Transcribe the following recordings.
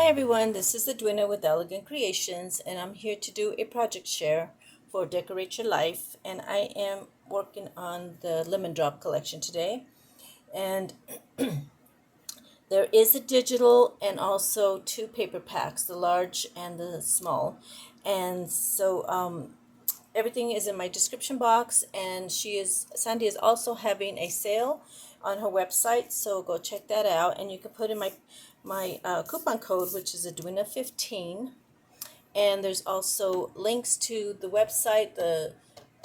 Hi everyone, this is Edwina with Elegant Creations, and I'm here to do a project share for Decorate Your Life. And I am working on the Lemon Drop collection today. And there is a digital and also two paper packs, the large and the small. And so everything is in my description box, and Sandy is also having a sale on her website, so go check that out. And you can put in my coupon code, which is Edwina15. And there's also links to the website, the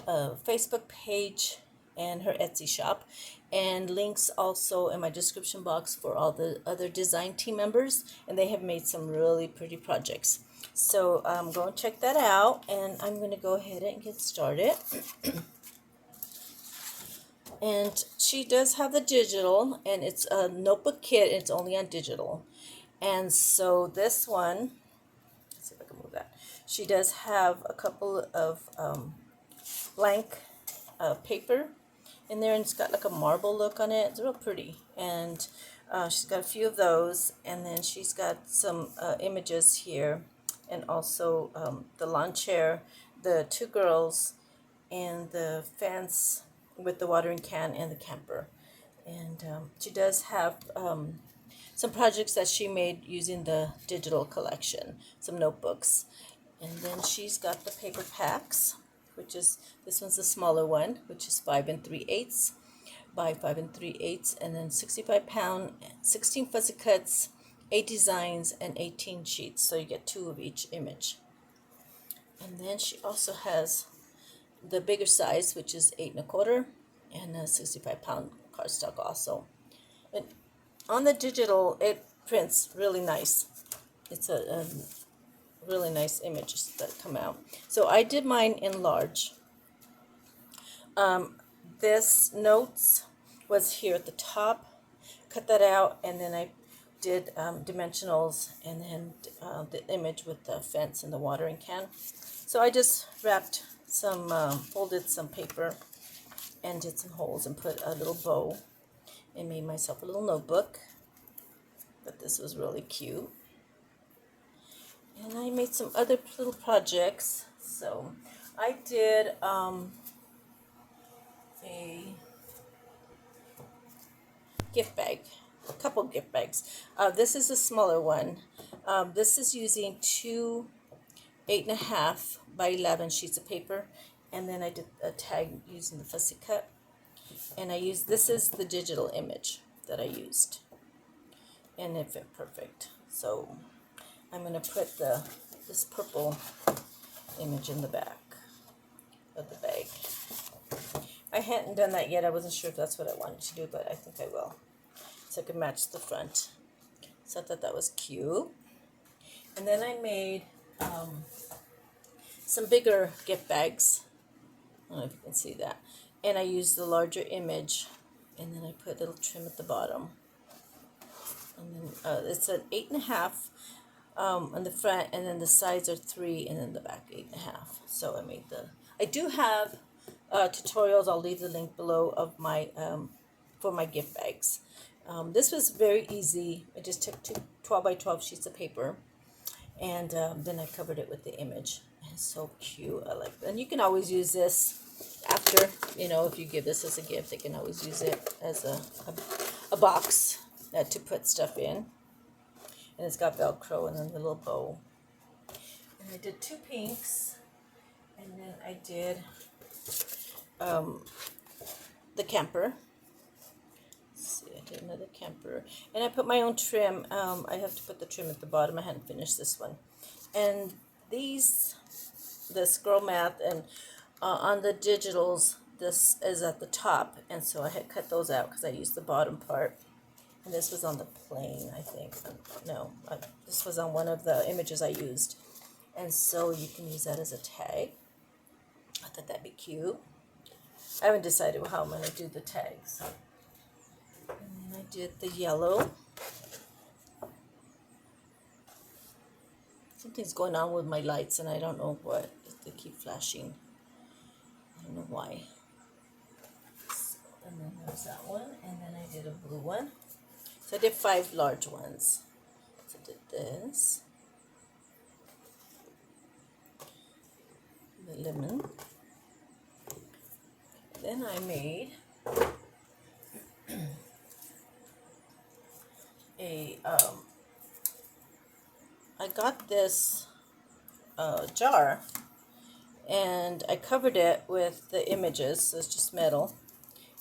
Facebook page, and her Etsy shop, and links also in my description box for all the other design team members, and they have made some really pretty projects. So go and check that out, and I'm going to go ahead and get started. And she does have the digital, and it's a notebook kit, and it's only on digital. And so this one, let's see if I can move that. She does have a couple of blank paper in there, and it's got like a marble look on it. It's real pretty. And she's got a few of those, and then she's got some images here, and also the lawn chair, the two girls, and the fence with the watering can, and the camper. And she does have some projects that she made using the digital collection, some notebooks. And then she's got the paper packs, which is, this one's the smaller one, which is 5 3/8 by 5 3/8, and then 65-pound, 16 fuzzy cuts, 8 designs, and 18 sheets. So you get 2 of each image. And then she also has the bigger size, which is 8 1/4, and a 65-pound cardstock also. And on the digital, it prints really nice. It's a really nice images that come out. So I did mine in large. This notes was here at the top. Cut that out, and then I did dimensionals, and then the image with the fence and the watering can. So I just wrapped some, folded some paper, and did some holes and put a little bow, and made myself a little notebook. But this was really cute. And I made some other little projects. So I did a gift bag, a couple gift bags. This is a smaller one. This is using 2 8.5 by 11 sheets of paper, and then I did a tag using the fussy cut. And this is the digital image that I used, and it fit perfect. So I'm going to put this purple image in the back of the bag. I hadn't done that yet. I wasn't sure if that's what I wanted to do, but I think I will, so I can match the front. So I thought that was cute. And then I made some bigger gift bags. I don't know if you can see that. And I used the larger image, and then I put a little trim at the bottom. And then it's an 8.5 on the front, and then the sides are 3, and then the back 8.5. So I do have tutorials. I'll leave the link below of my for my gift bags. This was very easy. I just took 2 12 by 12 sheets of paper, and then I covered it with the image. And it's so cute. I like it. And you can always use this after, if you give this as a gift, they can always use it as a box to put stuff in. And it's got Velcro and then the little bow. And I did 2 pinks, and then I did the camper. Let's see, I did another camper, and I put my own trim. I have to put the trim at the bottom. I hadn't finished this one. And the scroll math, and on the digitals, this is at the top, and so I had cut those out because I used the bottom part. And this was on the plane, I think. No, this was on one of the images I used. And so you can use that as a tag. I thought that'd be cute. I haven't decided how I'm going to do the tags. And then I did the yellow. Something's going on with my lights, and I don't know what. They keep flashing. I don't know why. So, and then there's that one, and then I did a blue one. So I did 5 large ones. So I did this, the lemon. Then I made a, I got this jar, and I covered it with the images, so it's just metal,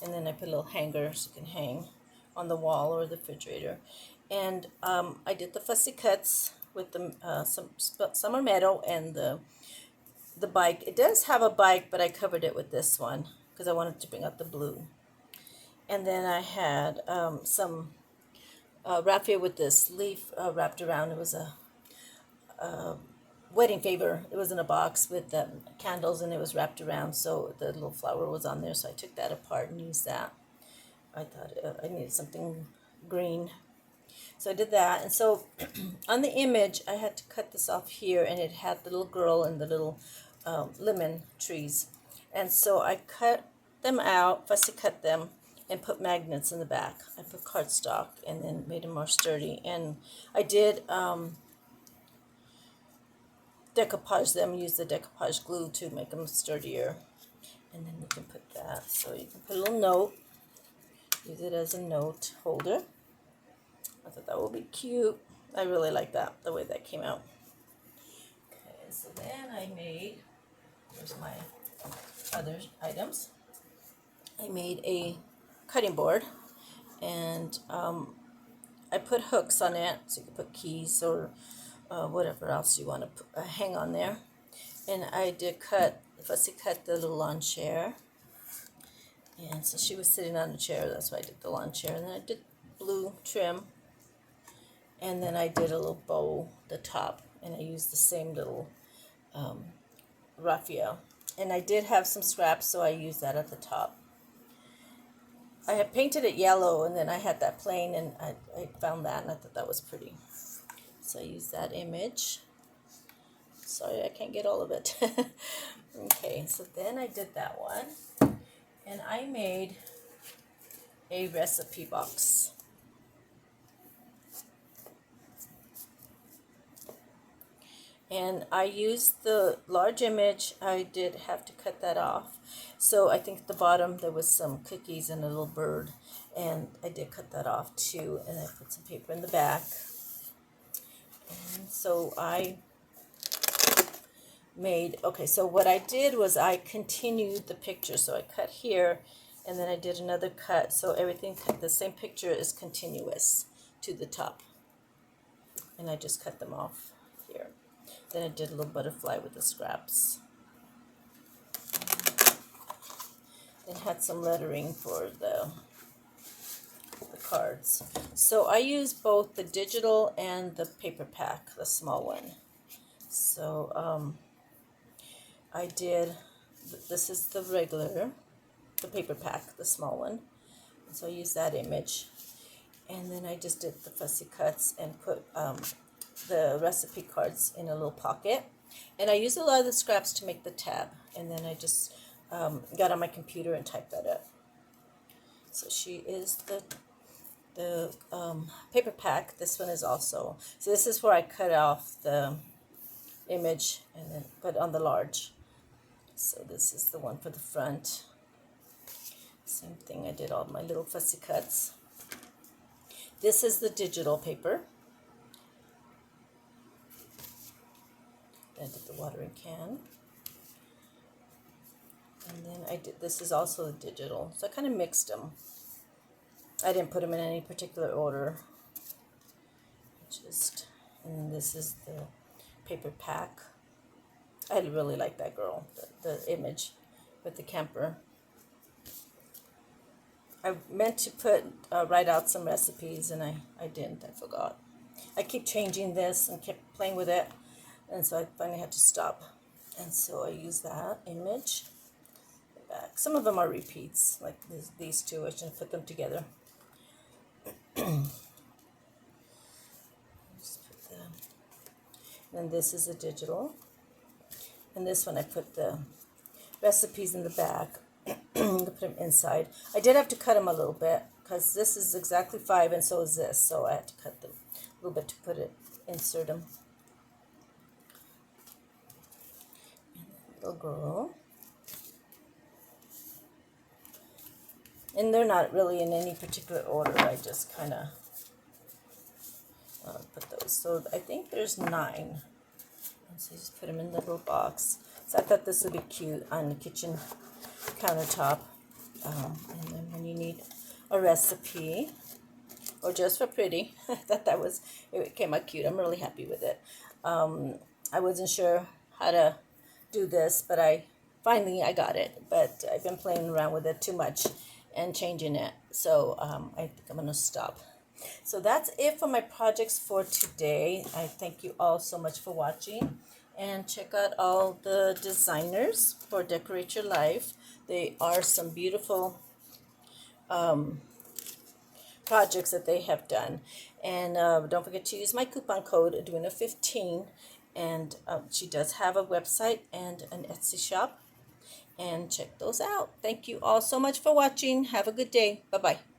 and then I put a little hanger so you can hang on the wall or the refrigerator. And I did the fussy cuts with the some are metal, and the bike. It does have a bike, but I covered it with this one because I wanted to bring out the blue. And then I had some raffia with this leaf wrapped around. It was a wedding favor. It was in a box with candles, and it was wrapped around, so the little flower was on there. So I took that apart and used that. I thought I needed something green, so I did that. And so on the image, I had to cut this off here, and it had the little girl and the little lemon trees. And so I cut them out, fussy cut them, and put magnets in the back. I put cardstock and then made them more sturdy. And I did decoupage them, use the decoupage glue to make them sturdier. And then you can put that. So you can put a little note, use it as a note holder. I thought that would be cute. I really like that, the way that came out. Okay, so then I made, here's my other items. I made a cutting board, and I put hooks on it, so you can put keys or whatever else you want to put, hang on there. And I did fussy cut the little lawn chair. And so she was sitting on the chair, that's why I did the lawn chair. And then I did blue trim. And then I did a little bow at the top, and I used the same little raffia. And I did have some scraps, so I used that at the top. I had painted it yellow, and then I had that plain, and I found that, and I thought that was pretty. So I used that image. Sorry, I can't get all of it. Okay, so then I did that one, and I made a recipe box. And I used the large image. I did have to cut that off. So I think at the bottom there was some cookies and a little bird. And I did cut that off too. And I put some paper in the back. And so I made, okay, so what I did was I continued the picture. So I cut here, and then I did another cut. So everything, the same picture is continuous to the top. And I just cut them off here. Then I did a little butterfly with the scraps. And had some lettering for the cards. So I used both the digital and the paper pack, the small one. So I did, this is the regular, the paper pack, the small one. So I used that image. And then I just did the fussy cuts and put the recipe cards in a little pocket. And I used a lot of the scraps to make the tab. And then I just got on my computer and typed that up. So she is the paper pack. This one is also, so this is where I cut off the image and then put on the large. So this is the one for the front. Same thing, I did all my little fussy cuts. This is the digital paper. I did the watering can. And then I did, this is also the digital. So I kind of mixed them. I didn't put them in any particular order. Just, and then this is the paper pack. I really like that girl, the image with the camper. I meant to write out some recipes, and I didn't, I forgot. I keep changing this and kept playing with it, and so I finally had to stop. And so I use that image back. Some of them are repeats, like these two. I should put them together. Just put them. And this is a digital. And this one I put the recipes in the back. Put them inside. I did have to cut them a little bit because this is exactly 5 and so is this. So I had to cut them a little bit to put it insert them. Little girl. And they're not really in any particular order. I just kind of put those. So I think there's 9. And so just put them in the little box. So I thought this would be cute on the kitchen countertop. And then when you need a recipe, or just for pretty, I thought it came out cute. I'm really happy with it. I wasn't sure how to do this, but I got it. But I've been playing around with it too much and changing it. So I think I'm going to stop. So that's it for my projects for today. I thank you all so much for watching. And check out all the designers for Decorate Your Life. They are some beautiful projects that they have done. And don't forget to use my coupon code Edwina15. And she does have a website and an Etsy shop. And check those out. Thank you all so much for watching. Have a good day. Bye-bye.